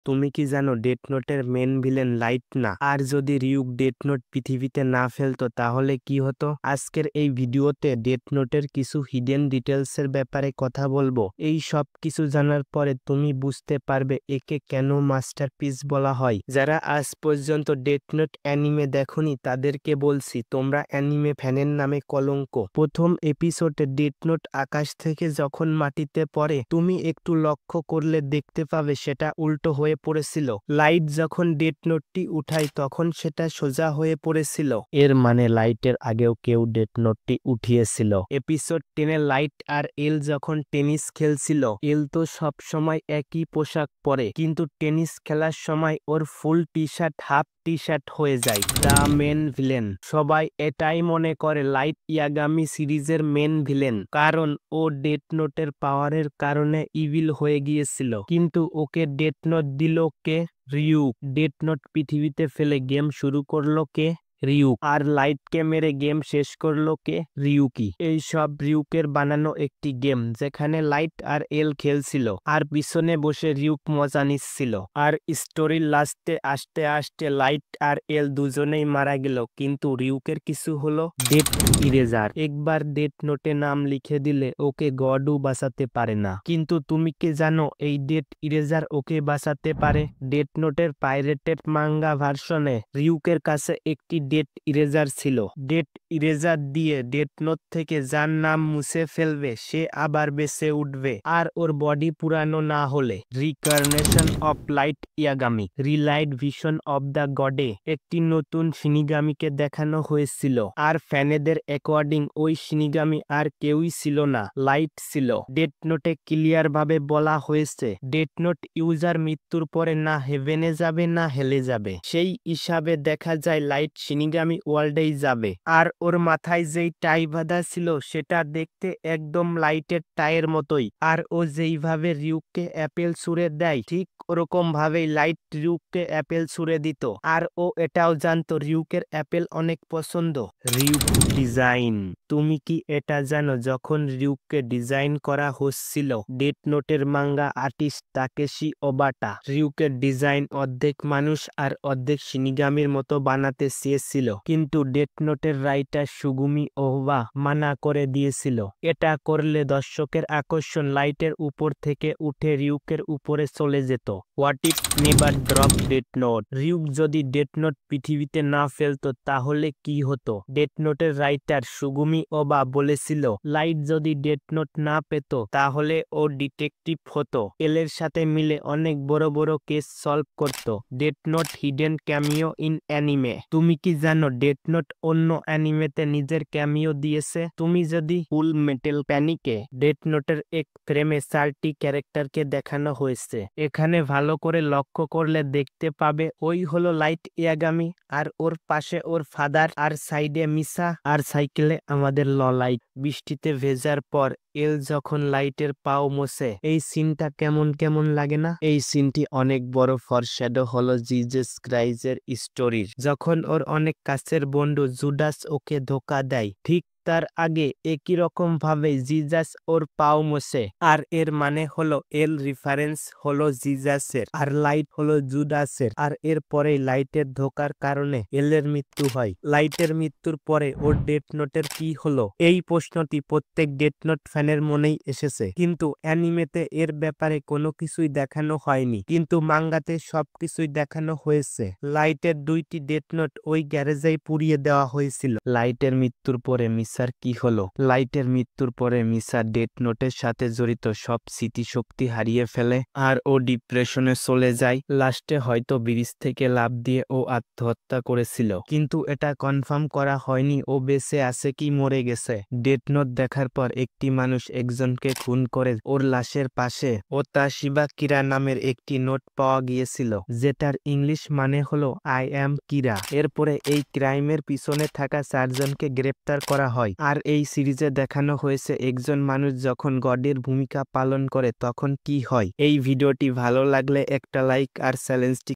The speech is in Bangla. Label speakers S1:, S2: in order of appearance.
S1: তুমি কি জানো ডেথ নোটের মেন ভিলেন লাইট না? আর যদি রিউক ডেথ নোট পৃথিবীতে না ফেলতো তাহলে কি হতো? আজকের এই ভিডিওতে ডেথ নোটের কিছু হিডেন ডিটেলসের ব্যাপারে কথা বলবো। এই সব কিছু জানার পরে তুমি বুঝতে পারবে একে কেন মাস্টারপিস বলা হয়। যারা আজ পর্যন্ত ডেথ নোট অ্যানিমে দেখোনি তাদেরকে বলছি তোমরা অ্যানিমে ফ্যানের নামে কলঙ্ক। প্রথম এপিসোডে ডেথ নোট আকাশ থেকে যখন মাটিতে পড়ে তুমি একটু লক্ষ্য করলে দেখতে পাবে সেটা উল্টো হয়ে পড়েছিল। লাইট যখন ডেথ নোটটি উঠায় তখন সেটা সোজা হয়ে পড়েছিল। এর মানে লাইটের আগেও কেউ ডেথ নোটটি উঠিয়েছিল। এপিসোড 10-এ লাইট আর এল যখন টেনিস খেলছিল, এল তো সব সময় একই পোশাক পরে, কিন্তু টেনিস খেলার সময় ওর full T shirt half T shirt হয়ে যায়। The main villain. সবাই এটাই মনে করে লাইট ইয়াগামি সিরিজের মেন ভিলেন, কারণ ও ডেথ নোটের পাওয়ারের কারণে ইভিল হয়ে গিয়েছিল। কিন্তু ওকে ডেথ নোট দিল কে? রিউক। ডেথ নোট পৃথিবীতে ফেলে গেম শুরু করলো কে? রিউক। আর লাইটকে মেরে গেম শেষ করলো কে? রিউকি। এই সব রিউকের বানানো একটি গেম যেখানে লাইট আর এল খেলছিল আর পিছনে বসে রিউক মজা নিচ্ছিল। আর স্টোরির লাস্টে আসতে আসতে লাইট আর এল দুজনেই মারা গেল, কিন্তু রিউকের কিছু হলো ডেথ ইরেজার। একবার ডেথ নোটে নাম লিখে দিলে ওকে গডও বাঁচাতে পারে না। কিন্তু তুমি কি জানো এই ডেথ ইরেজার ওকে বাঁচাতে পারে? ডেথ নোটের পাইরেটেড মাঙ্গা ভার্সনে রিউকের কাছে একটি ডেথ ইরেজার ছিল। ডেথ ইরেজার দিয়ে ডেথ নোট থেকে যার নাম মুছে ফেলবে সে আবার বেঁচে উঠবে, আর ওর বডি পুরানো না হলে। Reincarnation of Light Yagami, relight vision of the গডে একটি নতুন শিনিগামিকে দেখানো হয়েছিল। আর ফ্যানেদের অ্যাকর্ডিং ওই শিনিগামি আর কেউই ছিল না, লাইট ছিল। ডেথ নোটে ক্লিয়ার ভাবে বলা হয়েছে ডেথ নোট ইউজার মৃত্যুর পরে না হেভেনে যাবে না হেলে যাবে। সেই হিসাবে দেখা যায় লাইট শিনিগামি ওয়ার্ল্ডেই যাবে। আর ওর মাথায় যেই টাই বাঁধা ছিল সেটা দেখতে একদম লাইটের টাইয়ের মতোই। আর ও যেইভাবে রিউককে অ্যাপেল ছুঁড়ে দেয় ঠিক ওরকম ভাবেই লাইট রিউককে অ্যাপেল ছুঁড়ে দিত। আর ও এটাও জানতো রিউকের অ্যাপেল অনেক পছন্দ। রিউক ডিজাইন। তুমি কি এটা জানো যখন রিউককে ডিজাইন করা হচ্ছিল ডেথ নোটের মাঙ্গা আর্টিস্ট তাকেশি ওবাটা রিউকের ডিজাইন অর্ধেক মানুষ আর অর্ধেক শিনিগামির মতো বানাতে চেয়েছিল, কিন্তু ডেথ নোটের রাইটার সুগুমি ওহবা মানা করে দিয়েছিল। এটা করলে দর্শকের আকর্ষণ লাইটের উপর থেকে উঠে রিউকের উপরে চলে যেত। What if never drop death note? Ryuk যদি ডেথ নোট পৃথিবীতে না ফেলতো তাহলে কি হতো? ডেথ নোটের রাইটার সুগুমি ওবা বলেছিল লাইট যদি ডেথ নোট না পেত তাহলে ও ডিটেকটিভ হতো, এলের সাথে মিলে অনেক বড় বড় কেস সলভ করত। Death note hidden cameo in anime. তুমি কি জানো ডেথ নোট অন্য অ্যানিমেতে নিজের ক্যামিও দিয়েছে? তুমি যদি ফুল মেটাল প্যানিকে ডেথ নোটের এক ফ্রেমে 4টি ক্যারেক্টারকে দেখানো হয়েছে। এখানে ভালো করে লক্ষ্য করলে দেখতে পাবে ওই হলো লাইট ইয়াগামি, আর ওর পাশে ওর ফাদার, আর সাইডে মিসা, আর সাইকেলে আমাদের লাইট। বৃষ্টিতে ভেজার পর এল যখন লাইটের পাও মোছে, এই সিনটা কেমন কেমন লাগে না? এই সিনটি অনেক বড় ফরশ্যাডো হলো জিজাস ক্রাইস্টের স্টোরির। যখন ওর অনেক কাছের বন্ধু জুডাস ওকে ধোকা দেয়, ঠিক তার আগে একই রকম ভাবে জিজাস ওর পাও মোছে। আর এর মানে হলো এল রেফারেন্স হলো জিজাসের, আর লাইট হলো জুডাসের। আর এর পরেই লাইটের ধোকার কারণে এলের মৃত্যু হয়। লাইটের মৃত্যুর পরে ওর ডেথ নোটের কি হলো? এই প্রশ্নটি প্রত্যেক ডেথ নোট ফ্যানের মনেই এসেছে, কিন্তু অ্যানিমেতে এর ব্যাপারে কোনো কিছুই দেখানো হয়নি, কিন্তু মাঙ্গাতে সবকিছুই দেখানো হয়েছে। লাইটের 2টি ডেথ নোট ওই গ্যারেজেই পুড়িয়ে দেওয়া হয়েছিল। লাইটের মৃত্যুর পরে মিসার কি হলো? লাইটের মৃত্যুর পরে মিসা ডেথ নোটের সাথে জড়িত সব স্মৃতিশক্তি হারিয়ে ফেলে, আর ও ডিপ্রেশনে চলে যায়। লাস্টে হয়তো ব্রিজ থেকে লাফ দিয়ে ও আত্মহত্যা করেছিল, কিন্তু এটা কনফার্ম করা হয়নি ও বেঁচে আছে কি মরে গেছে। ডেথ নোট দেখার পর একটি মানুষ একজনকে খুন করে ওর লাশের পাশে ওতাশিবা কিরা নামের একটি নোট পাওয়া গিয়েছিল, যেটার ইংলিশ মানে হলো আই অ্যাম কিরা। এরপরে এই ক্রাইমের পিছনে থাকা 4জনকে গ্রেপ্তার করা হয়। আর এই সিরিজে দেখানো হয়েছে একজন মানুষ যখন গডের ভূমিকা পালন করে তখন কি হয়। এই ভিডিওটি ভালো লাগলে একটা লাইক আর চ্যালেঞ্জটি